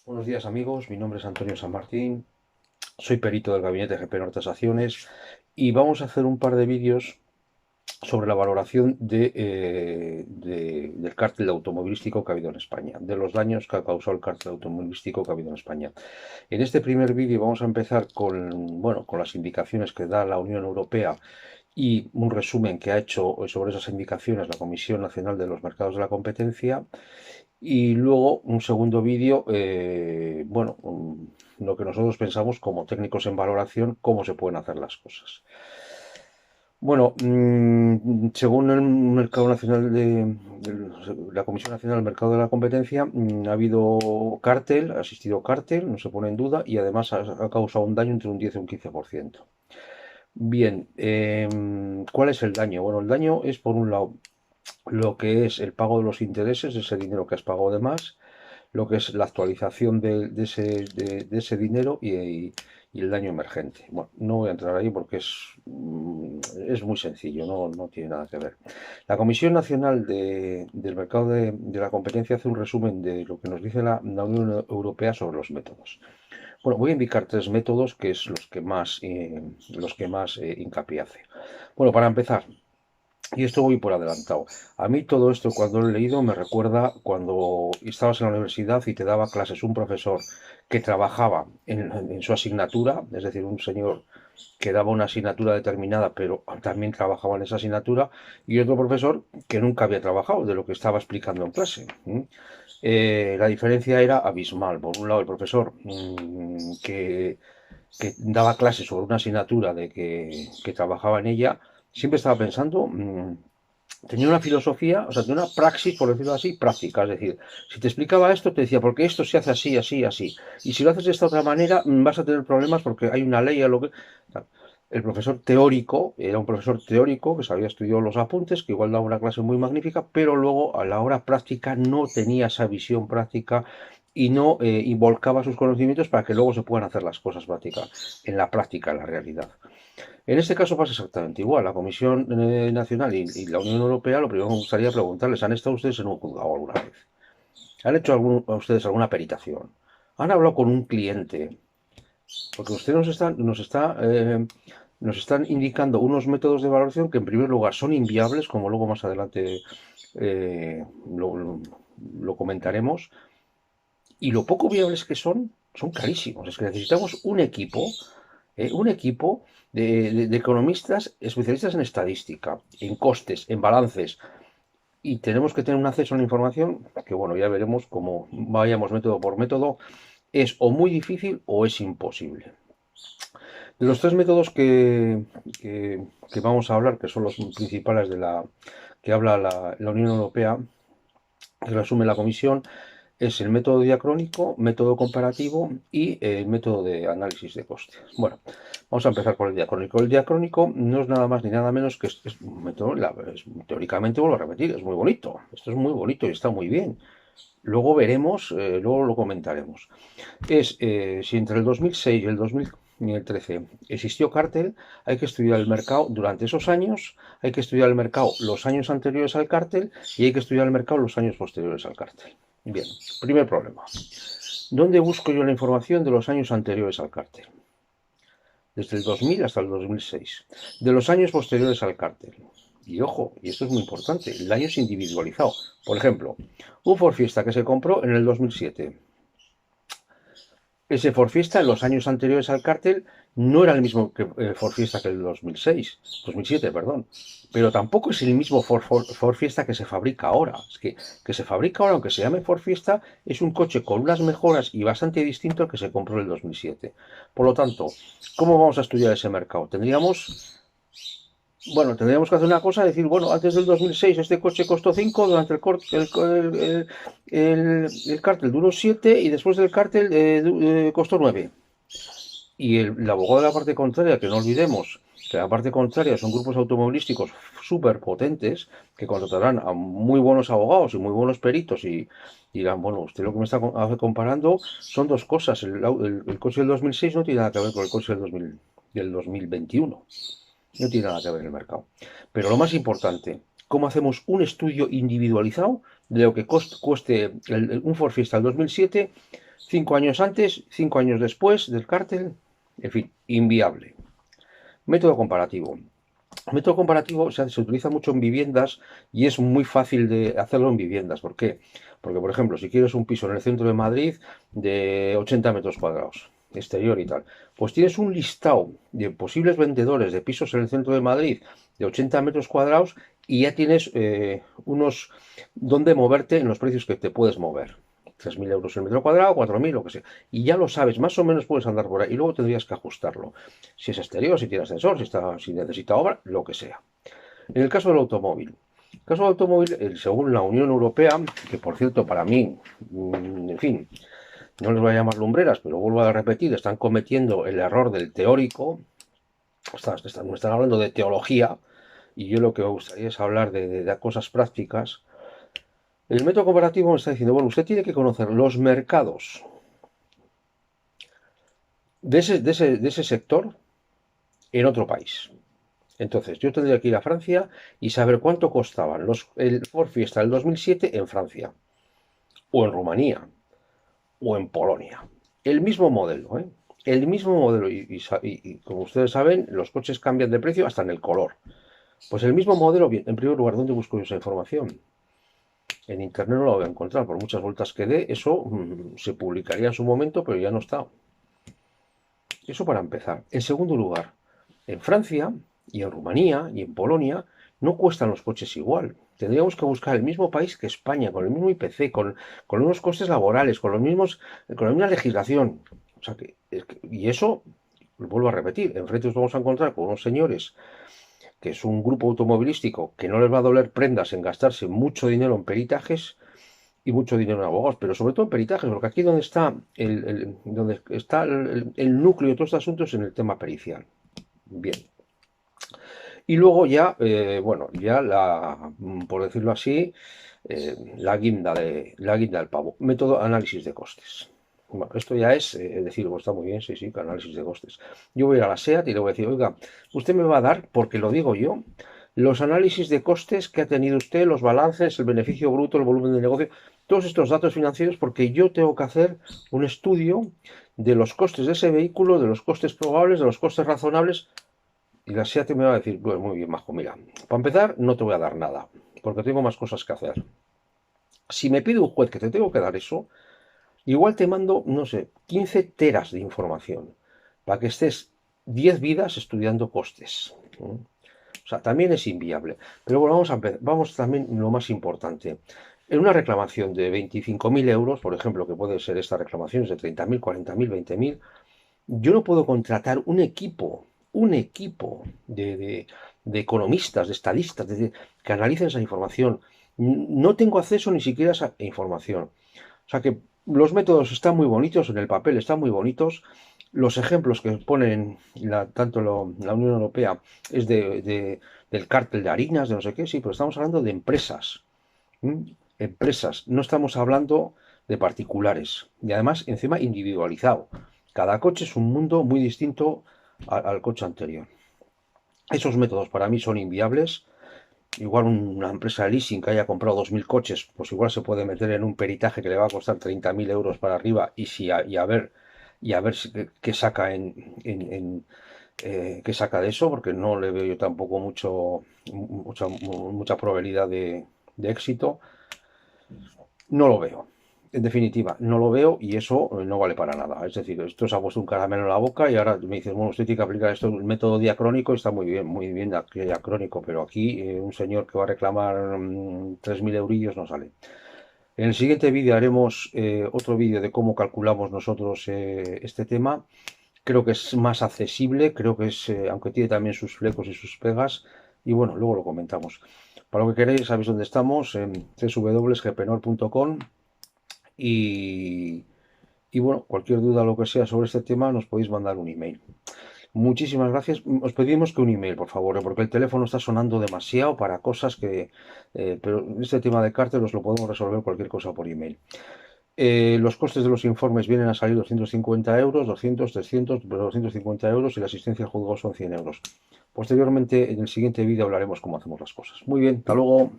Buenos días amigos, mi nombre es Antonio San Martín, soy perito del gabinete GP Norte Acciones y vamos a hacer un par de vídeos sobre la valoración del cártel automovilístico que ha habido en España, de los daños que ha causado el cártel automovilístico que ha habido en España. En este primer vídeo vamos a empezar con las indicaciones que da la Unión Europea y un resumen que ha hecho sobre esas indicaciones la Comisión Nacional de los Mercados de la Competencia. Y luego un segundo vídeo, lo que nosotros pensamos como técnicos en valoración, cómo se pueden hacer las cosas. Bueno, según el Mercado Nacional la Comisión Nacional del Mercado de la Competencia, ha habido cártel, ha existido cártel, no se pone en duda, y además ha causado un daño entre un 10 y un 15%. Bien, ¿cuál es el daño? Bueno, el daño es, por un lado, lo que es el pago de los intereses, ese dinero que has pagado de más, lo que es la actualización de ese dinero y el daño emergente. Bueno, no voy a entrar ahí porque es muy sencillo, no tiene nada que ver. La Comisión Nacional del Mercado de la Competencia hace un resumen de lo que nos dice la Unión Europea sobre los métodos. Bueno, voy a indicar tres métodos que es los que más hincapié hace. Bueno, para empezar, y esto voy por adelantado. A mí todo esto cuando lo he leído me recuerda cuando estabas en la universidad y te daba clases un profesor que trabajaba en su asignatura, es decir, un señor que daba una asignatura determinada, pero también trabajaba en esa asignatura, y otro profesor que nunca había trabajado de lo que estaba explicando en clase. La diferencia era abismal. Por un lado, el profesor que daba clases sobre una asignatura que trabajaba en ella, siempre estaba pensando, tenía una filosofía, o sea, tenía una praxis, por decirlo así, práctica. Es decir, si te explicaba esto, te decía, porque esto se hace así, así, así. Y si lo haces de esta otra manera, vas a tener problemas porque hay una ley a lo que... El profesor teórico era un profesor teórico que se había estudiado los apuntes, que igual daba una clase muy magnífica, pero luego a la hora práctica no tenía esa visión práctica y no volcaba sus conocimientos para que luego se puedan hacer las cosas prácticas, en la práctica, en la realidad. En este caso pasa exactamente igual. La Comisión Nacional y la Unión Europea, lo primero que me gustaría preguntarles, ¿han estado ustedes en un juzgado alguna vez? ¿Han hecho ustedes alguna peritación? ¿Han hablado con un cliente? Porque ustedes nos están indicando unos métodos de valoración que en primer lugar son inviables, como luego más adelante eh, lo, lo- lo comentaremos, y lo poco viables que son carísimos. Es que necesitamos un equipo de economistas especialistas en estadística, en costes, en balances, y tenemos que tener un acceso a la información que, bueno, ya veremos cómo vayamos método por método, es o muy difícil o es imposible. De los tres métodos que vamos a hablar, que son los principales que habla la Unión Europea, que resume la Comisión, es el método diacrónico, método comparativo y el método de análisis de costes. Bueno, vamos a empezar con el diacrónico. El diacrónico no es nada más ni nada menos que es un método, teóricamente, vuelvo a repetir, es muy bonito. Esto es muy bonito y está muy bien. Luego veremos, luego lo comentaremos. Si entre el 2006 y el 2013 existió cártel, hay que estudiar el mercado durante esos años, hay que estudiar el mercado los años anteriores al cártel y hay que estudiar el mercado los años posteriores al cártel. Bien, primer problema. ¿Dónde busco yo la información de los años anteriores al cártel? Desde el 2000 hasta el 2006. De los años posteriores al cártel. Y ojo, y esto es muy importante, el daño es individualizado. Por ejemplo, un Ford Fiesta que se compró en el 2007. Ese Ford Fiesta en los años anteriores al cártel no era el mismo Ford Fiesta que el 2007, perdón. Pero tampoco es el mismo Ford Fiesta que se fabrica ahora. Es que se fabrica ahora, aunque se llame Ford Fiesta, es un coche con unas mejoras y bastante distinto al que se compró en el 2007. Por lo tanto, ¿cómo vamos a estudiar ese mercado? Tendríamos que hacer una cosa, decir, bueno, antes del 2006 este coche costó 5, durante el cártel duró 7 y después del cártel costó 9. Y el abogado de la parte contraria, que no olvidemos que la parte contraria son grupos automovilísticos súper potentes que contratarán a muy buenos abogados y muy buenos peritos y dirán, bueno, usted lo que me está comparando son dos cosas. El coche del 2006 no tiene nada que ver con el coche del 2021. No tiene nada que ver en el mercado. Pero lo más importante, ¿cómo hacemos un estudio individualizado de lo que cueste un Ford Fiesta del 2007 5 años antes, 5 años después del cártel, en fin, inviable. Método comparativo. El método comparativo se utiliza mucho en viviendas y es muy fácil de hacerlo en viviendas. ¿Por qué? Porque, por ejemplo, si quieres un piso en el centro de Madrid de 80 metros cuadrados, exterior y tal, pues tienes un listado de posibles vendedores de pisos en el centro de Madrid de 80 metros cuadrados y ya tienes unos donde moverte en los precios que te puedes mover. 3.000 euros el metro cuadrado, 4.000, lo que sea. Y ya lo sabes, más o menos puedes andar por ahí. Y luego tendrías que ajustarlo. Si es exterior, si tiene ascensor, si necesita obra, lo que sea. En el caso del automóvil. En el caso del automóvil, según la Unión Europea, que por cierto para mí, en fin, no les voy a llamar lumbreras, pero vuelvo a repetir, están cometiendo el error del teórico. Están hablando de teología y yo lo que me gustaría es hablar de cosas prácticas. El método comparativo me está diciendo, bueno, usted tiene que conocer los mercados de ese sector en otro país. Entonces, yo tendría que ir a Francia y saber cuánto costaban el Ford Fiesta del 2007 en Francia, o en Rumanía, o en Polonia. El mismo modelo, ¿eh? El mismo modelo. Y como ustedes saben, los coches cambian de precio hasta en el color. Pues el mismo modelo, bien, en primer lugar, ¿dónde busco yo esa información? En internet no la voy a encontrar, por muchas vueltas que dé, eso se publicaría en su momento, pero ya no está. Eso para empezar. En segundo lugar, en Francia y en Rumanía y en Polonia no cuestan los coches igual. Tendríamos que buscar el mismo país que España, con el mismo IPC, con unos costes laborales, con la misma legislación. O sea y eso, lo vuelvo a repetir, enfrente nos vamos a encontrar con unos señores que es un grupo automovilístico que no les va a doler prendas en gastarse mucho dinero en peritajes y mucho dinero en abogados, pero sobre todo en peritajes, porque aquí donde está el núcleo de todo este asunto es en el tema pericial. Bien. Y luego ya, bueno, ya por decirlo así, la guinda del pavo. Método análisis de costes. Bueno, esto ya es decir, pues está muy bien, sí, sí, análisis de costes. Yo voy a ir a la SEAT y le voy a decir, oiga, usted me va a dar, porque lo digo yo, los análisis de costes que ha tenido usted, los balances, el beneficio bruto, el volumen de negocio, todos estos datos financieros, porque yo tengo que hacer un estudio de los costes de ese vehículo, de los costes probables, de los costes razonables. Y la SEAT me va a decir, pues muy bien, majo, mira, para empezar no te voy a dar nada, porque tengo más cosas que hacer. Si me pide un juez que te tengo que dar eso, igual te mando, no sé, 15 teras de información, para que estés 10 vidas estudiando costes. O sea, también es inviable. Pero bueno, vamos también lo más importante. En una reclamación de 25.000 euros, por ejemplo, que puede ser esta reclamación, es de 30.000, 40.000, 20.000, yo no puedo contratar un equipo de economistas, de estadistas, que analicen esa información. No tengo acceso ni siquiera a esa información. O sea que los métodos están muy bonitos, en el papel están muy bonitos. Los ejemplos que ponen tanto la Unión Europea es del cártel de harinas, de no sé qué, sí, pero estamos hablando de empresas. Empresas, no estamos hablando de particulares. Y además, encima, individualizado. Cada coche es un mundo muy distinto al coche anterior. Esos métodos para mí son inviables. Igual una empresa de leasing que haya comprado 2.000 coches, pues igual se puede meter en un peritaje que le va a costar 30.000 euros para arriba y a ver qué saca qué saca de eso, porque no le veo yo tampoco mucha probabilidad de éxito. No lo veo. En definitiva, no lo veo y eso no vale para nada. Es decir, esto se ha puesto un caramelo en la boca y ahora me dices, bueno, usted tiene que aplicar esto, el método diacrónico, está muy bien diacrónico, pero aquí un señor que va a reclamar 3.000 eurillos no sale. En el siguiente vídeo haremos otro vídeo de cómo calculamos nosotros este tema. Creo que es más accesible, creo que es, aunque tiene también sus flecos y sus pegas, y bueno, luego lo comentamos. Para lo que queréis, sabéis dónde estamos, en www.gpenor.com. Y, y bueno, cualquier duda o lo que sea sobre este tema nos podéis mandar un email. Muchísimas gracias. Os pedimos que un email, por favor, porque el teléfono está sonando demasiado para cosas pero este tema de cártel os lo podemos resolver cualquier cosa por email. Los costes de los informes vienen a salir 250 euros, 200, 300, pero 250 euros y la asistencia al juzgado son 100 euros. Posteriormente, en el siguiente vídeo hablaremos cómo hacemos las cosas. Muy bien, hasta luego.